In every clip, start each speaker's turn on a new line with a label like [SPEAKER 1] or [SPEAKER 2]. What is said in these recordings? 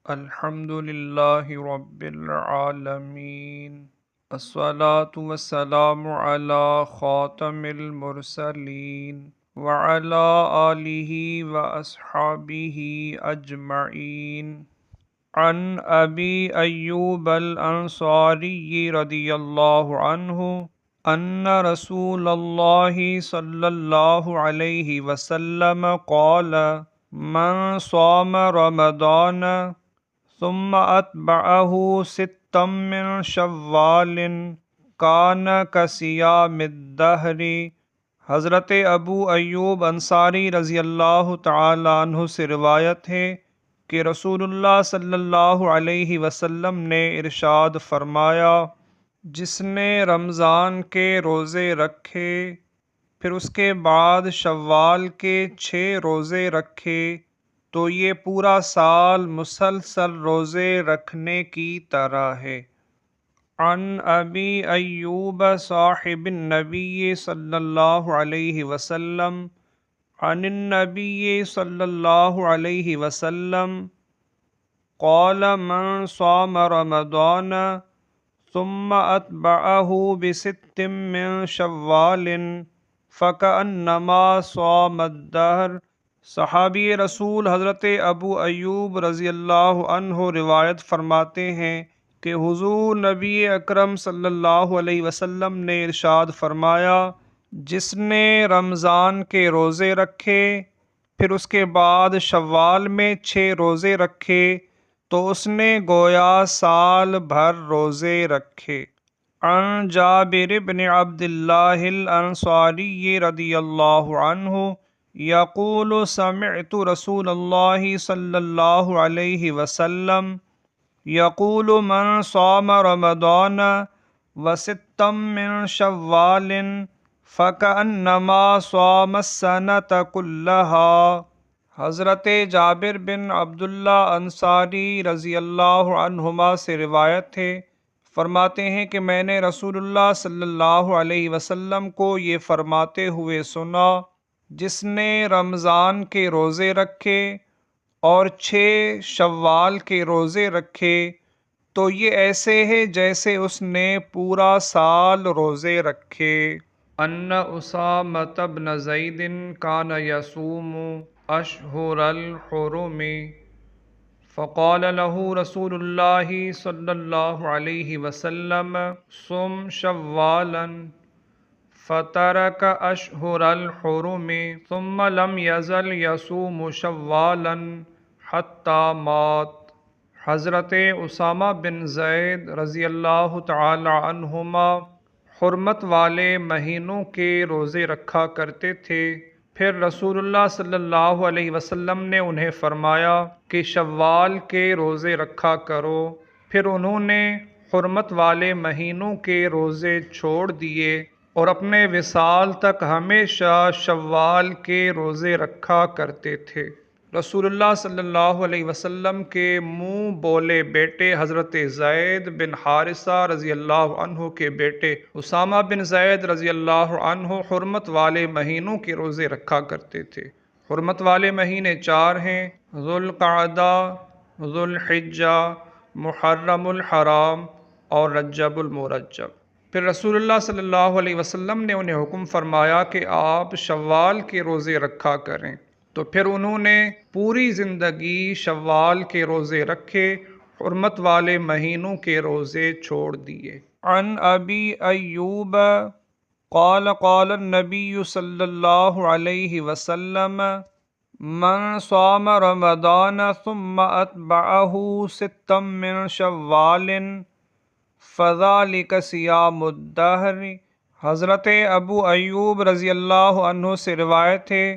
[SPEAKER 1] الحمد للہ رب العالمین، الصلاة والسلام علی خاتم المرسلین وعلی آلہ واصحابہ اجمعین۔ عن ابی ایوب الانصاری رضی اللہ عنہ ان رسول اللہ صلی اللہ علیہ وسلم قال: من صام رمضان ثم اتبعه ستا من شوال کان کصیام الدہر۔ حضرت ابو ایوب انصاری رضی اللہ تعالی عنہ سے روایت ہے کہ رسول اللہ صلی اللہ علیہ وسلم نے ارشاد فرمایا: جس نے رمضان کے روزے رکھے پھر اس کے بعد شوال کے 6 روزے رکھے تو یہ پورا سال مسلسل روزے رکھنے کی طرح ہے۔ عن ابی ایوب صاحب النبی صلی اللہ علیہ وسلم عن النبی صلی اللہ علیہ وسلم قال: من صام رمضان ثم اتبعه بست من شوال فکأنما صام الدہر۔ صحابی رسول حضرت ابو ایوب رضی اللہ عنہ روایت فرماتے ہیں کہ حضور نبی اکرم صلی اللہ علیہ وسلم نے ارشاد فرمایا: جس نے رمضان کے روزے رکھے پھر اس کے بعد شوال میں 6 روزے رکھے تو اس نے گویا سال بھر روزے رکھے۔ عن جابر بن عبد اللہ الانصاری رضی اللہ عنہ یقول: سمعت رسول اللہ صلی اللہ علیہ وسلم یقول: من صام رمضان وستا من شوال فکأنما صام السنة كلها۔ حضرت جابر بن عبداللہ انصاری رضی اللہ عنہما سے روایت ہے، فرماتے ہیں کہ میں نے رسول اللہ صلی اللہ علیہ وسلم کو یہ فرماتے ہوئے سنا: جس نے رمضان کے روزے رکھے اور 6 شوال کے روزے رکھے تو یہ ایسے ہے جیسے اس نے پورا سال روزے رکھے۔ ان اسامۃ بن زید کان یصوم اشہر الحرم فقال له رسول اللہ صلی اللہ علیہ وسلم: صم شوالا فترک اشہر الحرم ثم لم یزل یصوم شوالا حتی مات۔ حضرت اسامہ بن زید رضی اللہ تعالی عنہما حرمت والے مہینوں کے روزے رکھا کرتے تھے، پھر رسول اللہ صلی اللہ علیہ وسلم نے انہیں فرمایا کہ شوال کے روزے رکھا کرو، پھر انہوں نے حرمت والے مہینوں کے روزے چھوڑ دیے اور اپنے وصال تک ہمیشہ شوال کے روزے رکھا کرتے تھے۔ رسول اللہ صلی اللہ علیہ وسلم کے منہ بولے بیٹے حضرت زید بن حارثہ رضی اللہ عنہ کے بیٹے اسامہ بن زید رضی اللہ عنہ حرمت والے مہینوں کے روزے رکھا کرتے تھے۔ حرمت والے مہینے 4 ہیں: ذو القعدہ، ذو الحجہ، محرم الحرام اور رجب المرجب۔ پھر رسول اللہ صلی اللہ علیہ وسلم نے انہیں حکم فرمایا کہ آپ شوال کے روزے رکھا کریں، تو پھر انہوں نے پوری زندگی شوال کے روزے رکھے، حرمت والے مہینوں کے روزے چھوڑ دیے۔ عن ابی ایوب قال قال النبی صلی اللہ علیہ وسلم: من صام رمضان ثم اتبعه ستا من شوال فذلك صیام الدہر۔ حضرت ابو ایوب رضی اللہ عنہ سے روایت ہے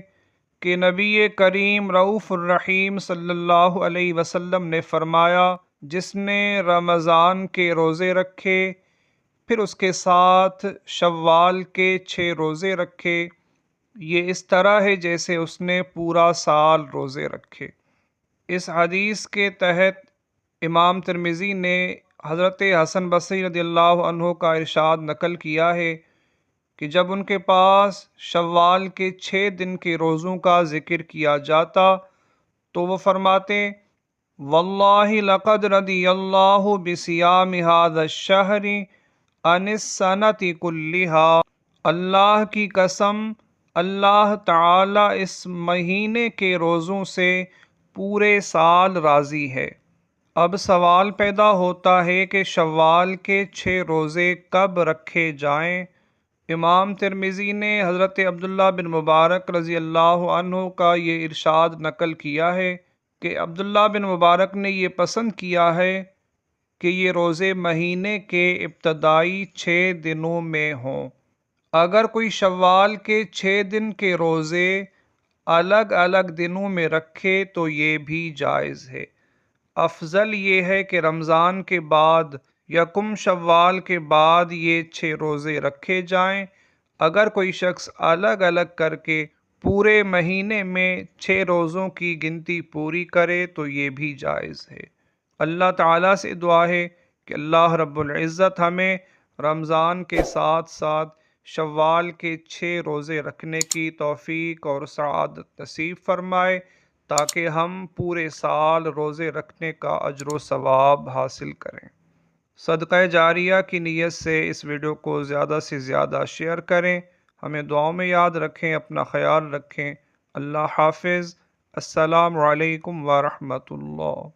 [SPEAKER 1] کہ نبی کریم رؤوف الرحیم صلی اللہ علیہ وسلم نے فرمایا: جس نے رمضان کے روزے رکھے پھر اس کے ساتھ شوال کے 6 روزے رکھے، یہ اس طرح ہے جیسے اس نے پورا سال روزے رکھے۔ اس حدیث کے تحت امام ترمذی نے حضرت حسن بصری رضی اللہ عنہ کا ارشاد نقل کیا ہے کہ جب ان کے پاس شوال کے 6 دن کے روزوں کا ذکر کیا جاتا تو وہ فرماتے: واللہ لقد رضی اللہ بصیام ھذا الشہر عن السنۃ کلھا، اللہ کی قسم اللہ تعالی اس مہینے کے روزوں سے پورے سال راضی ہے۔ اب سوال پیدا ہوتا ہے کہ شوال کے 6 روزے کب رکھے جائیں؟ امام ترمذی نے حضرت عبداللہ بن مبارک رضی اللہ عنہ کا یہ ارشاد نقل کیا ہے کہ عبداللہ بن مبارک نے یہ پسند کیا ہے کہ یہ روزے مہینے کے ابتدائی 6 دنوں میں ہوں۔ اگر کوئی شوال کے 6 دن کے روزے الگ الگ دنوں میں رکھے تو یہ بھی جائز ہے۔ افضل یہ ہے کہ رمضان کے بعد یکم شوال کے بعد یہ 6 روزے رکھے جائیں۔ اگر کوئی شخص الگ الگ کر کے پورے مہینے میں 6 روزوں کی گنتی پوری کرے تو یہ بھی جائز ہے۔ اللہ تعالیٰ سے دعا ہے کہ اللہ رب العزت ہمیں رمضان کے ساتھ ساتھ شوال کے 6 روزے رکھنے کی توفیق اور سعادت نصیب فرمائے تاکہ ہم پورے سال روزے رکھنے کا اجر و ثواب حاصل کریں۔ صدقہ جاریہ کی نیت سے اس ویڈیو کو زیادہ سے زیادہ شیئر کریں، ہمیں دعاؤں میں یاد رکھیں، اپنا خیال رکھیں۔ اللہ حافظ۔ السلام علیکم ورحمۃ اللہ۔